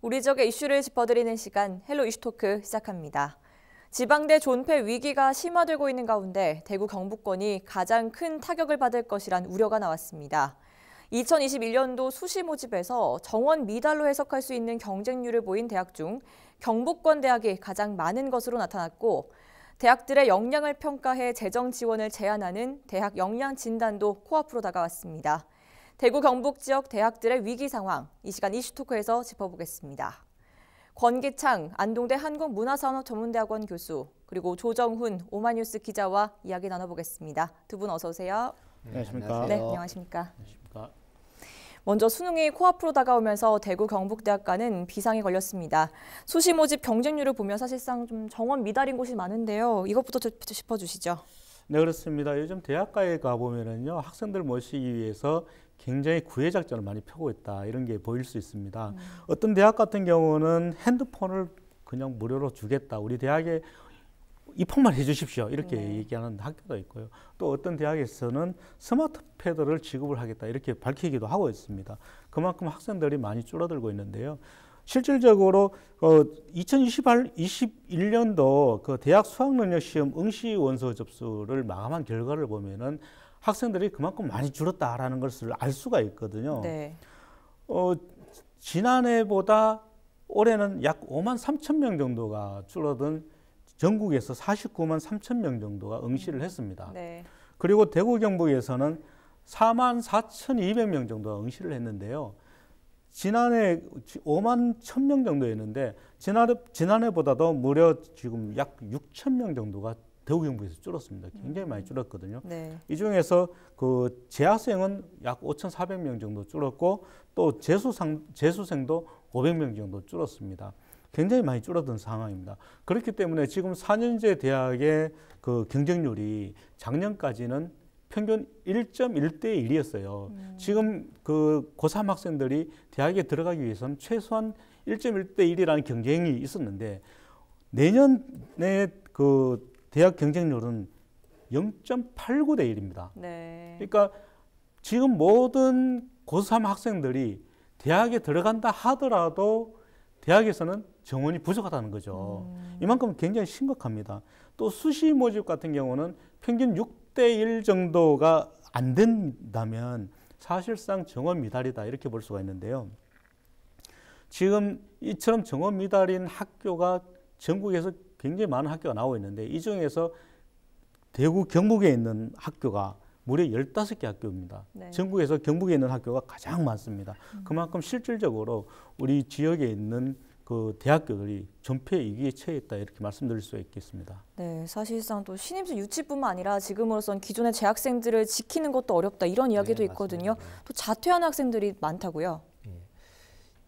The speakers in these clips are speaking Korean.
우리 지역의 이슈를 짚어드리는 시간 헬로 이슈토크 시작합니다. 지방대 존폐 위기가 심화되고 있는 가운데 대구 경북권이 가장 큰 타격을 받을 것이란 우려가 나왔습니다. 2021년도 수시 모집에서 정원 미달로 해석할 수 있는 경쟁률을 보인 대학 중 경북권 대학이 가장 많은 것으로 나타났고 대학들의 역량을 평가해 재정 지원을 제한하는 대학 역량 진단도 코앞으로 다가왔습니다. 대구 경북 지역 대학들의 위기 상황, 이 시간 이슈토크에서 짚어보겠습니다. 권기창 안동대 한국문화산업전문대학원 교수, 그리고 조정훈 오마이뉴스 기자와 이야기 나눠보겠습니다. 두 분 어서 오세요. 안녕하십니까. 네, 안녕하십니까. 안녕하십니까. 먼저 수능이 코앞으로 다가오면서 대구 경북대학과는 비상이 걸렸습니다. 수시 모집 경쟁률을 보면 사실상 좀 정원 미달인 곳이 많은데요. 이것부터 짚어주시죠. 네, 그렇습니다. 요즘 대학가에 가보면은요, 학생들 모시기 위해서 굉장히 구애 작전을 많이 펴고 있다, 이런 게 보일 수 있습니다. 어떤 대학 같은 경우는 핸드폰을 그냥 무료로 주겠다, 우리 대학에 입학만 해주십시오, 이렇게 얘기하는 학교도 있고요. 또 어떤 대학에서는 스마트 패드를 지급을 하겠다, 이렇게 밝히기도 하고 있습니다. 그만큼 학생들이 많이 줄어들고 있는데요. 실질적으로 2021년도 그 대학 수학능력시험 응시 원서 접수를 마감한 결과를 보면은 학생들이 그만큼 많이 줄었다라는 것을 알 수가 있거든요. 네. 지난해보다 올해는 약 5만 3천 명 정도가 줄어든 전국에서 49만 3천 명 정도가 응시를 했습니다. 네. 그리고 그리고 대구 경북에서는 4만 4,200명 정도가 응시를 했는데요. 지난해 5만 1,000명 정도였는데 지난해보다도 무려 지금 약 6천 명 정도가 대구 경북에서 줄었습니다. 굉장히 많이 줄었거든요. 네. 이 중에서 그 재학생은 약 5,400명 정도 줄었고 또 재수생도 500명 정도 줄었습니다. 굉장히 많이 줄어든 상황입니다. 그렇기 때문에 지금 4년제 대학의 그 경쟁률이 작년까지는 평균 1.1대 1이었어요. 지금 그 고3 학생들이 대학에 들어가기 위해서는 최소한 1.1대 1이라는 경쟁이 있었는데 내년에 그 대학 경쟁률은 0.89대 1입니다. 네. 그러니까 지금 모든 고3 학생들이 대학에 들어간다 하더라도 대학에서는 정원이 부족하다는 거죠. 이만큼 굉장히 심각합니다. 또 수시 모집 같은 경우는 평균 6대 1 정도가 안 된다면 사실상 정원 미달이다, 이렇게 볼 수가 있는데요. 지금 이처럼 정원 미달인 학교가 전국에서 굉장히 많은 학교가 나오고 있는데 이 중에서 대구 경북에 있는 학교가 무려 15개 학교입니다. 네. 전국에서 경북에 있는 학교가 가장 많습니다. 그만큼 실질적으로 우리 지역에 있는 그 대학교들이 존폐 위기에 처해 있다, 이렇게 말씀드릴 수 있겠습니다. 네, 사실상 또 신입생 유치뿐만 아니라 지금으로선 기존의 재학생들을 지키는 것도 어렵다, 이런 이야기도 있거든요. 또 자퇴하는 학생들이 많다고요.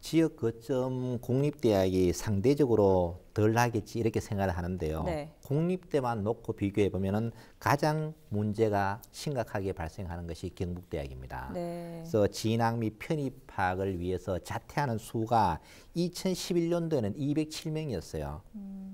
지역 거점 공립대학이 상대적으로 덜 하겠지, 이렇게 생각을 하는데요. 네. 공립대만 놓고 비교해 보면은 가장 문제가 심각하게 발생하는 것이 경북대학입니다. 네. 그래서 진학 및 편입학을 위해서 자퇴하는 수가 2011년도에는 207명이었어요.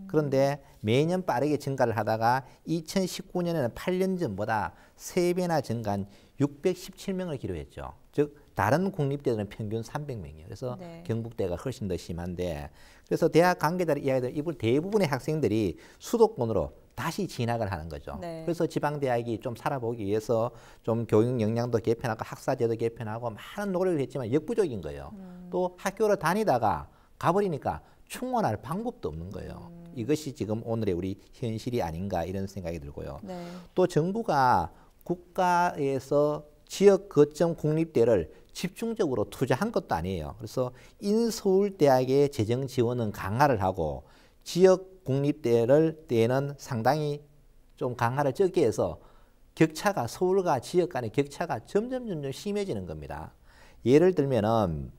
그런데 매년 빠르게 증가를 하다가 2019년에는 8년 전보다 3배나 증가한 617명을 기록했죠. 즉 다른 공립대들은 평균 300명이에요. 그래서 네. 경북대가 훨씬 더 심한데, 그래서 대학 관계자의 이야기들 이분 대부분의 학생들이 수도권으로 다시 진학을 하는 거죠. 네. 그래서 지방대학이 좀 살아보기 위해서 좀 교육 역량도 개편하고 학사제도 개편하고 많은 노력을 했지만 역부족인 거예요. 또 학교를 다니다가 가버리니까 충원할 방법도 없는 거예요. 이것이 지금 오늘의 우리 현실이 아닌가, 이런 생각이 들고요. 네. 또 정부가 국가에서 지역 거점 공립대를 집중적으로 투자한 것도 아니에요. 그래서 인서울대학의 재정 지원은 강화를 하고 지역 공립대는 상당히 좀 강화를 적게 해서 격차가, 서울과 지역 간의 격차가 점점 심해지는 겁니다. 예를 들면은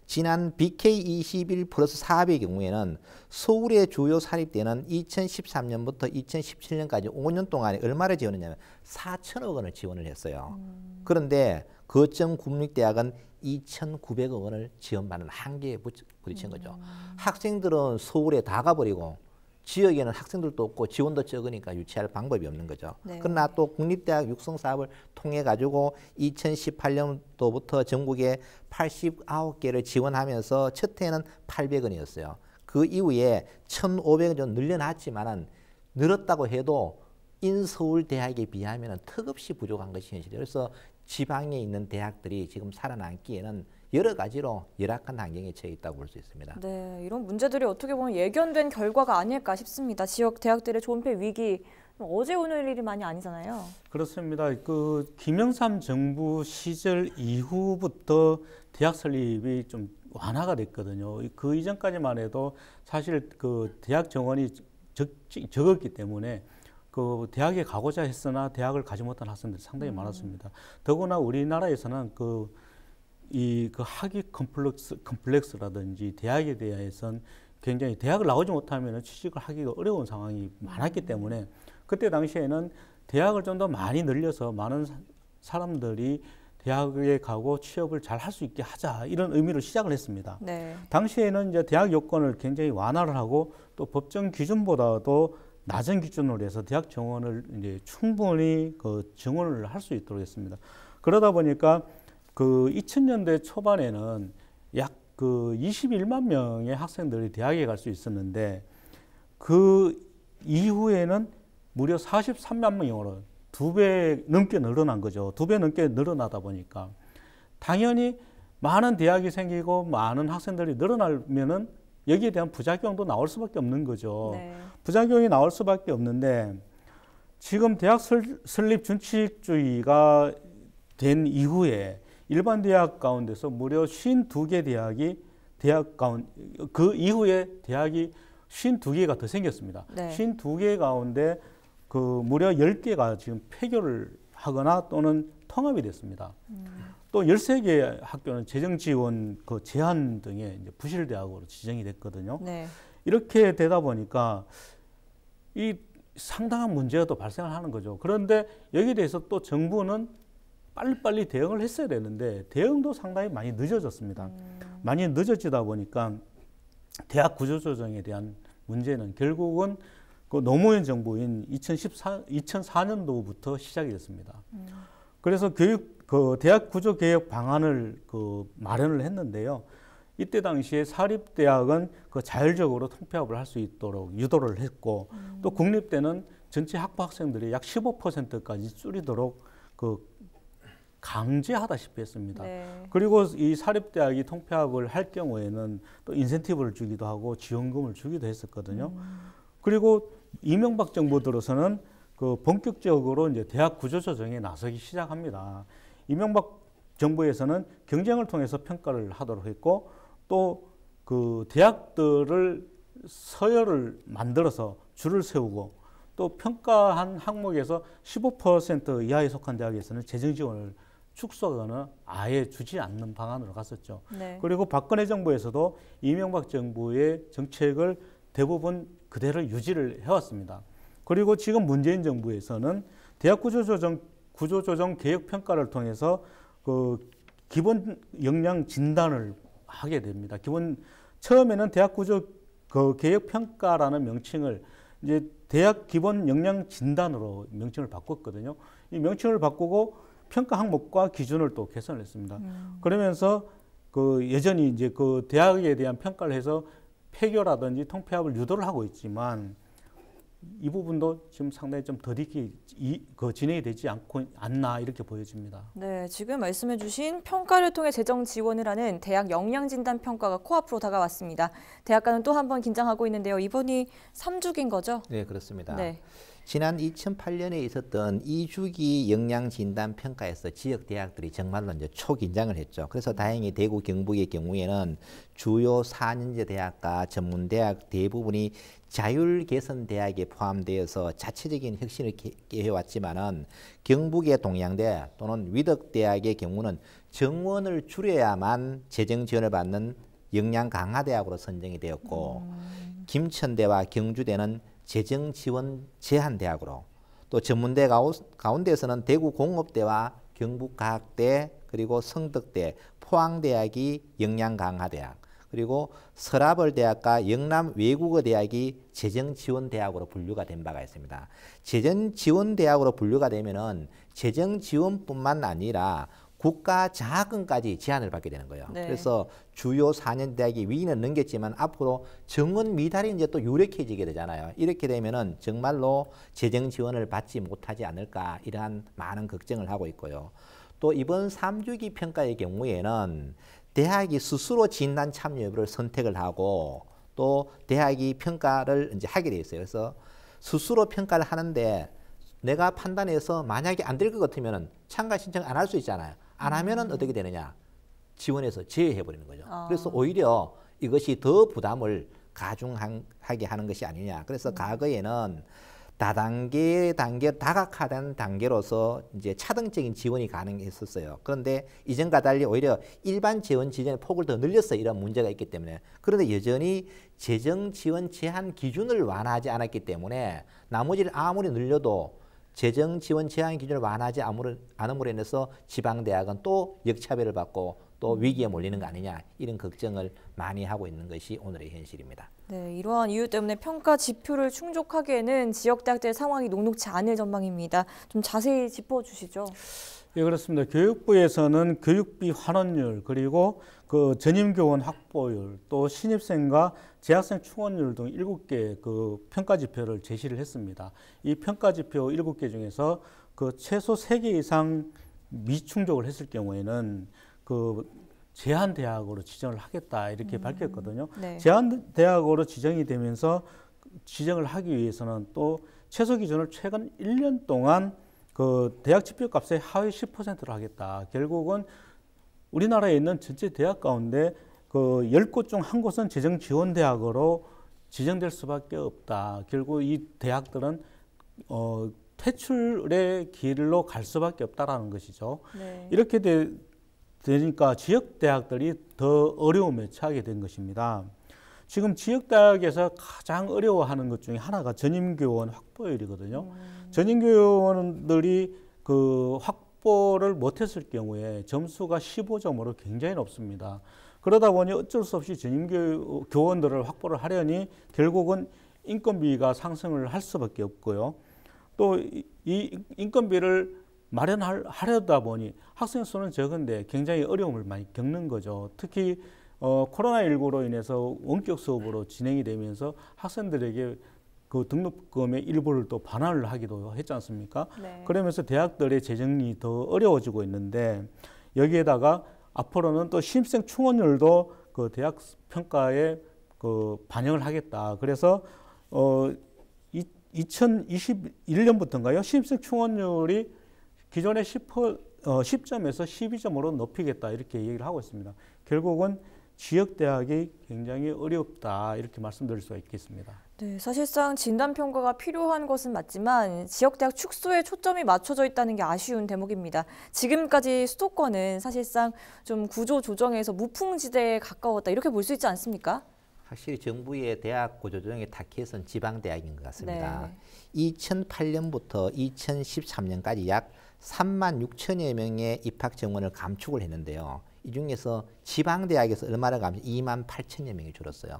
지난 BK21 플러스 400의 경우에는 서울의 주요 사립대는 2013년부터 2017년까지 5년 동안에 얼마를 지원했냐면 4천억 원을 지원을 했어요. 그런데 거점 국립대학은 2,900억 원을 지원받는 한계에 부딪힌 거죠. 학생들은 서울에 다 가버리고 지역에는 학생들도 없고 지원도 적으니까 유치할 방법이 없는 거죠. 네. 그러나 또 국립대학 육성 사업을 통해 가지고 2018년도부터 전국에 89개를 지원하면서 첫 해에는 800원이었어요. 그 이후에 1,500원 정도 늘려놨지만은 늘었다고 해도 인서울 대학에 비하면 턱없이 부족한 것이 현실이에요. 그래서 지방에 있는 대학들이 지금 살아남기에는 여러 가지로 열악한 환경에 처해 있다고 볼 수 있습니다. 네, 이런 문제들이 어떻게 보면 예견된 결과가 아닐까 싶습니다. 지역 대학들의 존폐 위기, 어제 오늘 일이 많이 아니잖아요. 그렇습니다. 그 김영삼 정부 시절 이후부터 대학 설립이 좀 완화가 됐거든요. 그 이전까지만 해도 사실 그 대학 정원이 적었기 때문에 그 대학에 가고자 했으나 대학을 가지 못한 학생들이 상당히 많았습니다. 더구나 우리나라에서는 그 학위 컴플렉스라든지 대학에 대해서는 굉장히 대학을 나오지 못하면 취직을 하기가 어려운 상황이 많았기 때문에 그때 당시에는 대학을 좀 더 많이 늘려서 많은 사람들이 대학에 가고 취업을 잘 할 수 있게 하자 이런 의미로 시작을 했습니다. 네. 당시에는 이제 대학 요건을 굉장히 완화를 하고 또 법정 기준보다도 낮은 기준으로 해서 대학 정원을 이제 충분히 그 정원을 할 수 있도록 했습니다. 그러다 보니까 그 2000년대 초반에는 약 그 21만 명의 학생들이 대학에 갈 수 있었는데 그 이후에는 무려 43만 명으로 2배 넘게 늘어난 거죠. 2배 넘게 늘어나다 보니까 당연히 많은 대학이 생기고 많은 학생들이 늘어나면은 여기에 대한 부작용도 나올 수밖에 없는 거죠. 네. 부작용이 나올 수밖에 없는데 지금 대학 설립 준칙주의가 된 이후에 일반 대학 가운데서 무려 52개 대학이 그 이후에 대학이 52개가 더 생겼습니다. 네. 52개 가운데 그 무려 10개가 지금 폐교를 하거나 또는 통합이 됐습니다. 또 13개 학교는 재정 지원 그 제한 등의 이제 부실 대학으로 지정이 됐거든요. 네. 이렇게 되다 보니까 이 상당한 문제가 또 발생을 하는 거죠. 그런데 여기에 대해서 또 정부는 빨리빨리 대응을 했어야 되는데 대응도 상당히 많이 늦어졌습니다. 많이 늦어지다 보니까 대학 구조조정에 대한 문제는 결국은 그 노무현 정부인 2004년도부터 시작이 됐습니다. 그래서 대학 구조 개혁 방안을 마련을 했는데요. 이때 당시에 사립대학은 그 자율적으로 통폐합을 할 수 있도록 유도를 했고 또 국립대는 전체 학부 학생들이 약 15%까지 줄이도록 강제하다시피 했습니다. 네. 그리고 이 사립대학이 통폐합을 할 경우에는 또 인센티브를 주기도 하고 지원금을 주기도 했었거든요. 그리고 이명박 정부 들어서는 그 본격적으로 이제 대학 구조조정에 나서기 시작합니다. 이명박 정부에서는 경쟁을 통해서 평가를 하도록 했고 또 그 대학들을 서열을 만들어서 줄을 세우고 또 평가한 항목에서 15% 이하에 속한 대학에서는 재정 지원을 축소하거나 아예 주지 않는 방안으로 갔었죠. 네. 그리고 박근혜 정부에서도 이명박 정부의 정책을 대부분 그대로 유지를 해왔습니다. 그리고 지금 문재인 정부에서는 대학 구조조정 개혁 평가를 통해서 그 기본 역량 진단을 하게 됩니다. 처음에는 대학 구조 개혁 평가라는 명칭을 이제 대학 기본 역량 진단으로 명칭을 바꿨거든요. 이 명칭을 바꾸고 평가 항목과 기준을 또 개선을 했습니다. 그러면서 여전히 이제 그 대학에 대한 평가를 해서 폐교라든지 통폐합을 유도를 하고 있지만 이 부분도 지금 상당히 좀 더디게 진행이 되지 않나 이렇게 보여집니다. 네, 지금 말씀해주신 평가를 통해 재정 지원을 하는 대학 역량진단 평가가 코앞으로 다가왔습니다. 대학가는 또 한 번 긴장하고 있는데요. 이번이 3주기인 거죠? 네, 그렇습니다. 네. 지난 2008년에 있었던 2주기 역량진단 평가에서 지역 대학들이 정말로 이제 초긴장을 했죠. 그래서 다행히 대구 경북의 경우에는 주요 4년제 대학과 전문대학 대부분이 자율개선대학에 포함되어서 자체적인 혁신을 해왔지만은 경북의 동양대 또는 위덕대학의 경우는 정원을 줄여야만 재정 지원을 받는 역량 강화대학으로 선정이 되었고 김천대와 경주대는 재정 지원 제한 대학으로 또 전문대 가운데에서는 대구 공업대와 경북과학대 그리고 성덕대, 포항대학이 역량 강화 대학 그리고 서라벌대학과 영남외국어대학이 재정지원대학으로 분류가 된 바가 있습니다. 재정지원대학으로 분류가 되면은 재정지원뿐만 아니라 국가장학금까지 제한을 받게 되는 거예요. 네. 그래서 주요 4년 대학이 위는 넘겼지만 앞으로 정원 미달이 이제 또 유력해지게 되잖아요. 이렇게 되면은 정말로 재정 지원을 받지 못하지 않을까 이러한 많은 걱정을 하고 있고요. 또 이번 3주기 평가의 경우에는 대학이 스스로 진단 참여 여부를 선택을 하고 또 대학이 평가를 이제 하게 돼 있어요. 그래서 스스로 평가를 하는데 내가 판단해서 만약에 안 될 것 같으면은 참가 신청 안 할 수 있잖아요. 안 하면은 어떻게 되느냐? 지원해서 제외해 버리는 거죠. 그래서 오히려 이것이 더 부담을 가중하게 하는 것이 아니냐. 그래서 과거에는 다각화된 단계로서 이제 차등적인 지원이 가능했었어요. 그런데 이전과 달리 오히려 일반 지원 지원의 폭을 더 늘렸어요. 이런 문제가 있기 때문에. 그런데 여전히 재정 지원 제한 기준을 완화하지 않았기 때문에 나머지를 아무리 늘려도 재정 지원 제한 기준을 완화하지 않음으로 인해서 지방대학은 또 역차별을 받고 또 위기에 몰리는 거 아니냐 이런 걱정을 많이 하고 있는 것이 오늘의 현실입니다. 네, 이러한 이유 때문에 평가 지표를 충족하기에는 지역대학들 상황이 녹록지 않을 전망입니다. 좀 자세히 짚어주시죠. 예, 그렇습니다. 교육부에서는 교육비 환원율 그리고 그 전임교원 확보율 또 신입생과 재학생 충원율 등 7개 그 평가 지표를 제시를 했습니다. 이 평가 지표 7개 중에서 그 최소 3개 이상 미충족을 했을 경우에는 그 제한 대학으로 지정을 하겠다 이렇게 밝혔거든요. 네. 제한 대학으로 지정이 되면서 지정을 하기 위해서는 또 최소 기준을 최근 1년 동안 그 대학 지표값의 하위 10%로 하겠다. 결국은 우리나라에 있는 전체 대학 가운데 그 10곳 중 한 곳은 재정 지원 대학으로 지정될 수밖에 없다. 결국 이 대학들은 퇴출의 길로 갈 수밖에 없다라는 것이죠. 네. 이렇게 되니까 지역 대학들이 더 어려움에 처하게 된 것입니다. 지금 지역 대학에서 가장 어려워하는 것 중에 하나가 전임교원 확보율이거든요. 전임교원들이 그 확보를 못했을 경우에 점수가 15점으로 굉장히 높습니다. 그러다 보니 어쩔 수 없이 전임교원들을 확보를 하려니 결국은 인건비가 상승을 할 수밖에 없고요. 또 이 인건비를 마련하려다 보니 학생 수는 적은데 굉장히 어려움을 많이 겪는 거죠. 특히 코로나19로 인해서 원격 수업으로 진행이 되면서 학생들에게 그 등록금의 일부를 또 반환을 하기도 했지 않습니까? 네. 그러면서 대학들의 재정이 더 어려워지고 있는데 여기에다가 앞으로는 또 신입생 충원율도 그 대학 평가에 그 반영을 하겠다. 그래서 2021년부터인가요? 신입생 충원율이 기존의 10점에서 12점으로 높이겠다 이렇게 얘기를 하고 있습니다. 결국은 지역 대학이 굉장히 어렵다 이렇게 말씀드릴 수가 있겠습니다. 네, 사실상 진단 평가가 필요한 것은 맞지만 지역대학 축소에 초점이 맞춰져 있다는 게 아쉬운 대목입니다. 지금까지 수도권은 사실상 좀 구조 조정에서 무풍지대에 가까웠다 이렇게 볼 수 있지 않습니까? 확실히 정부의 대학 구조조정의 타켓은 지방대학인 것 같습니다. 네. 2008년부터 2013년까지 약 3만 6천여 명의 입학 정원을 감축을 했는데요. 이 중에서 지방대학에서 얼마나 감축? 2만 8천여 명이 줄었어요.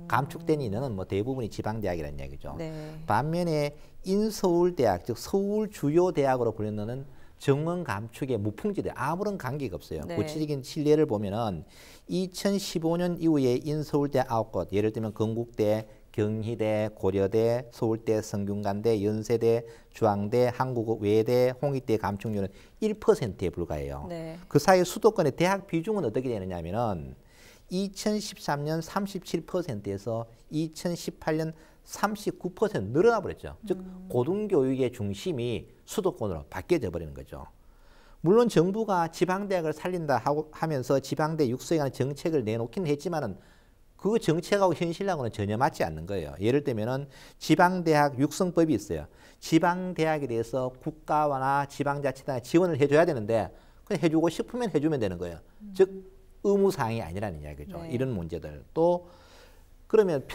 감축된 인원은 뭐 대부분이 지방대학이라는 얘기죠. 네. 반면에 인서울대학, 즉 서울 주요 대학으로 불리는 정원 감축의 무풍지대 아무런 관계가 없어요. 네. 구체적인 실례를 보면은 2015년 이후에 인서울대 9곳, 예를 들면 건국대, 경희대, 고려대, 서울대, 성균관대, 연세대, 중앙대, 한국어 외대, 홍익대 감축률은 1%에 불과해요. 네. 그 사이 수도권의 대학 비중은 어떻게 되느냐 하면은 2013년 37%에서 2018년 39% 늘어나 버렸죠. 즉 고등교육의 중심이 수도권으로 바뀌어져 버리는 거죠. 물론 정부가 지방대학을 살린다 하면서 지방대 육성에 관한 정책을 내놓긴 했지만은 그 정책하고 현실하고는 전혀 맞지 않는 거예요. 예를 들면은 지방대학 육성법이 있어요. 지방대학에 대해서 국가나 지방자치단에 지원을 해줘야 되는데 그냥 해주고 싶으면 해주면 되는 거예요. 즉 의무사항이 아니라는 이야기죠. 네. 이런 문제들. 또 그러면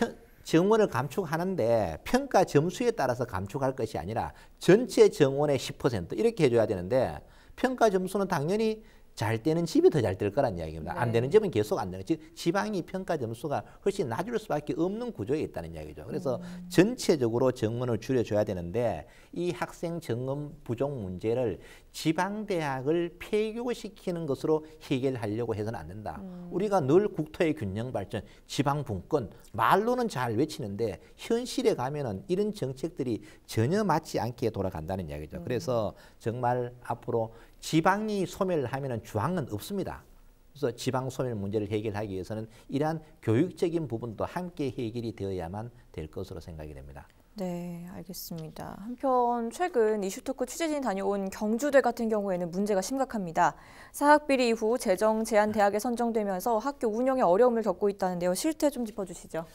정원을 감축하는데 평가 점수에 따라서 감축할 것이 아니라 전체 정원의 10% 이렇게 해줘야 되는데 평가 점수는 당연히 잘 되는 집이 더 잘 될 거란 이야기입니다. 네. 안 되는 집은 계속 안 되는. 즉 지방이 평가 점수가 훨씬 낮을 수밖에 없는 구조에 있다는 이야기죠. 그래서 전체적으로 정문을 줄여줘야 되는데 이 학생 정원 부족 문제를 지방대학을 폐교시키는 것으로 해결하려고 해서는 안 된다. 우리가 늘 국토의 균형 발전, 지방 분권 말로는 잘 외치는데 현실에 가면은 이런 정책들이 전혀 맞지 않게 돌아간다는 이야기죠. 그래서 정말 앞으로 지방이 소멸하면은 중앙은 없습니다. 그래서 지방 소멸 문제를 해결하기 위해서는 이러한 교육적인 부분도 함께 해결이 되어야만 될 것으로 생각이 됩니다. 네, 알겠습니다. 한편 최근 이슈토크 취재진이 다녀온 경주대 같은 경우에는 문제가 심각합니다. 사학비리 이후 재정 제한 대학에 선정되면서 학교 운영에 어려움을 겪고 있다는데요. 실태 좀 짚어주시죠.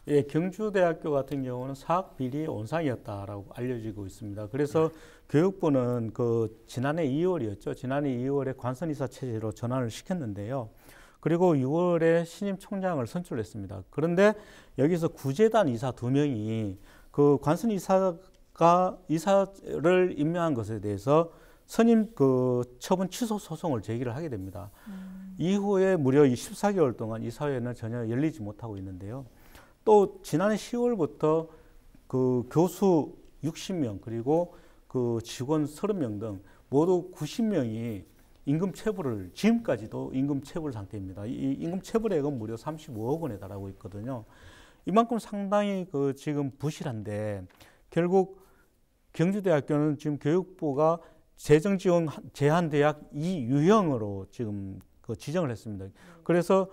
예, 경주대학교 같은 경우는 사학 비리의 온상이었다라고 알려지고 있습니다. 그래서 교육부는 지난해 2월이었죠. 지난해 2월에 관선이사 체제로 전환을 시켰는데요. 그리고 6월에 신임 총장을 선출했습니다. 그런데 여기서 구재단 이사 2명이 그 관선 이사가 이사를 임명한 것에 대해서 선임 처분 취소 소송을 제기를 하게 됩니다. 이후에 무려 14개월 동안 이사회는 전혀 열리지 못하고 있는데요. 또 지난해 10월부터 그 교수 60명 그리고 그 직원 30명 등 모두 90명이 임금 체불을 지금까지도 임금 체불 상태입니다. 이 임금 체불액은 무려 35억 원에 달하고 있거든요. 이만큼 상당히 지금 부실한데 결국 경주대학교는 지금 교육부가 재정지원 제한대학 2유형으로 지금 지정을 했습니다. 그래서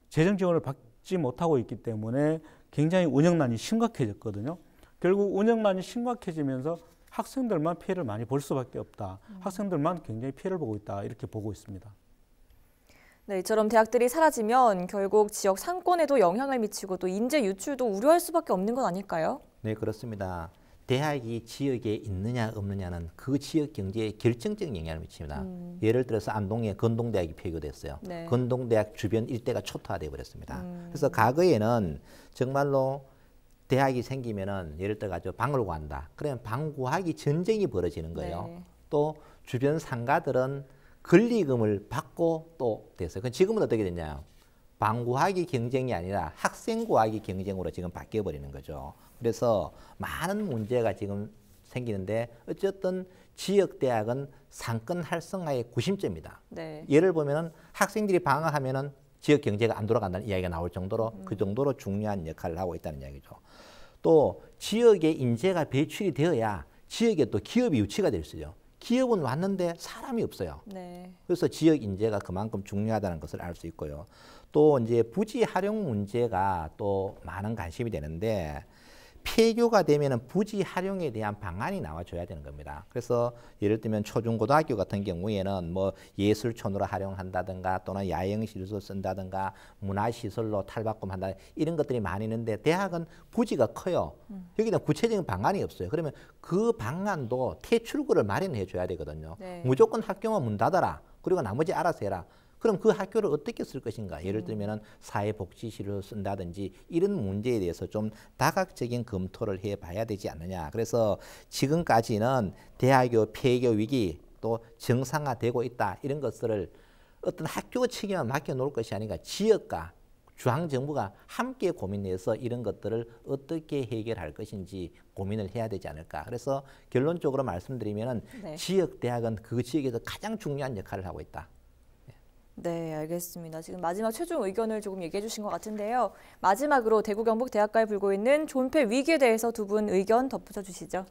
재정지원을 받지 못하고 있기 때문에 굉장히 운영난이 심각해졌거든요. 결국 운영난이 심각해지면서 학생들만 피해를 많이 볼 수밖에 없다. 학생들만 굉장히 피해를 보고 있다. 이렇게 보고 있습니다. 네, 이처럼 대학들이 사라지면 결국 지역 상권에도 영향을 미치고 또 인재 유출도 우려할 수밖에 없는 건 아닐까요? 네, 그렇습니다. 대학이 지역에 있느냐 없느냐는 그 지역 경제에 결정적인 영향을 미칩니다. 예를 들어서 안동에 건동대학이 폐교됐어요. 네. 건동대학 주변 일대가 초토화되어 버렸습니다. 그래서 과거에는 정말로 대학이 생기면은 예를 들어 가지고 방을 구한다. 그러면 방 구하기 전쟁이 벌어지는 거예요. 네. 또 주변 상가들은 권리금을 받고 또 됐어요. 그럼 지금은 어떻게 됐냐? 방 구하기 경쟁이 아니라 학생 구하기 경쟁으로 지금 바뀌어 버리는 거죠. 그래서 많은 문제가 지금 생기는데 어쨌든 지역 대학은 상권 활성화의 구심점이다. 네. 예를 보면은 학생들이 방학하면은 지역 경제가 안 돌아간다는 이야기가 나올 정도로 그 정도로 중요한 역할을 하고 있다는 이야기죠. 또 지역에 인재가 배출이 되어야 지역에 또 기업이 유치가 될 수 있어요. 기업은 왔는데 사람이 없어요. 네. 그래서 지역 인재가 그만큼 중요하다는 것을 알 수 있고요. 또 이제 부지 활용 문제가 또 많은 관심이 되는데 폐교가 되면은 부지 활용에 대한 방안이 나와줘야 되는 겁니다. 그래서 예를 들면 초중고등학교 같은 경우에는 뭐 예술촌으로 활용한다든가 또는 야영시설로 쓴다든가 문화시설로 탈바꿈한다 이런 것들이 많이 있는데 대학은 부지가 커요. 여기는 구체적인 방안이 없어요. 그러면 그 방안도 퇴출구를 마련해 줘야 되거든요. 네. 무조건 학교만 문 닫아라. 그리고 나머지 알아서 해라. 그럼 그 학교를 어떻게 쓸 것인가? 예를 들면은 사회복지실을 쓴다든지 이런 문제에 대해서 좀 다각적인 검토를 해봐야 되지 않느냐. 그래서 지금까지는 대학교 폐교 위기 또 정상화되고 있다 이런 것들을 어떤 학교 측에만 맡겨놓을 것이 아니라 지역과 중앙정부가 함께 고민해서 이런 것들을 어떻게 해결할 것인지 고민을 해야 되지 않을까. 그래서 결론적으로 말씀드리면은 네. 지역 대학은 그 지역에서 가장 중요한 역할을 하고 있다. 네, 알겠습니다. 지금 마지막 최종 의견을 조금 얘기해 주신 것 같은데요. 마지막으로 대구 경북 대학가에 불고 있는 존폐 위기에 대해서 두 분 의견 덧붙여 주시죠.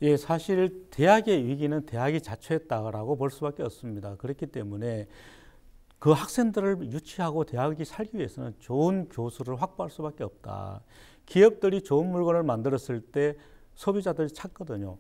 예, 사실 대학의 위기는 대학이 자초했다라고 볼 수밖에 없습니다. 그렇기 때문에 그 학생들을 유치하고 대학이 살기 위해서는 좋은 교수를 확보할 수밖에 없다. 기업들이 좋은 물건을 만들었을 때 소비자들이 찾거든요.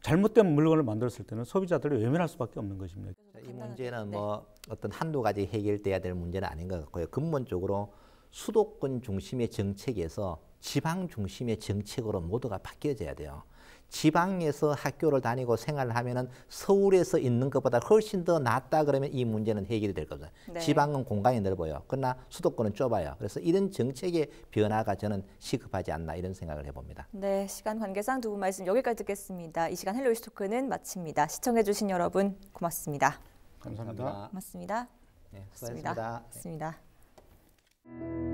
잘못된 물건을 만들었을 때는 소비자들이 외면할 수밖에 없는 것입니다. 이 문제는 뭐 어떤 한두 가지 해결돼야 될 문제는 아닌 것 같고요. 근본적으로 수도권 중심의 정책에서 지방 중심의 정책으로 모두가 바뀌어져야 돼요. 지방에서 학교를 다니고 생활을 하면은 서울에서 있는 것보다 훨씬 더 낫다 그러면 이 문제는 해결이 될 거죠. 네. 지방은 공간이 넓어요. 그러나 수도권은 좁아요. 그래서 이런 정책의 변화가 저는 시급하지 않나 이런 생각을 해봅니다. 네, 시간 관계상 두 분 말씀 여기까지 듣겠습니다. 이 시간 헬로 이슈토크는 마칩니다. 시청해 주신 여러분 고맙습니다. 감사합니다. 고맙습니다. 네, 좋습니다. 수고하셨습니다. 고맙습니다.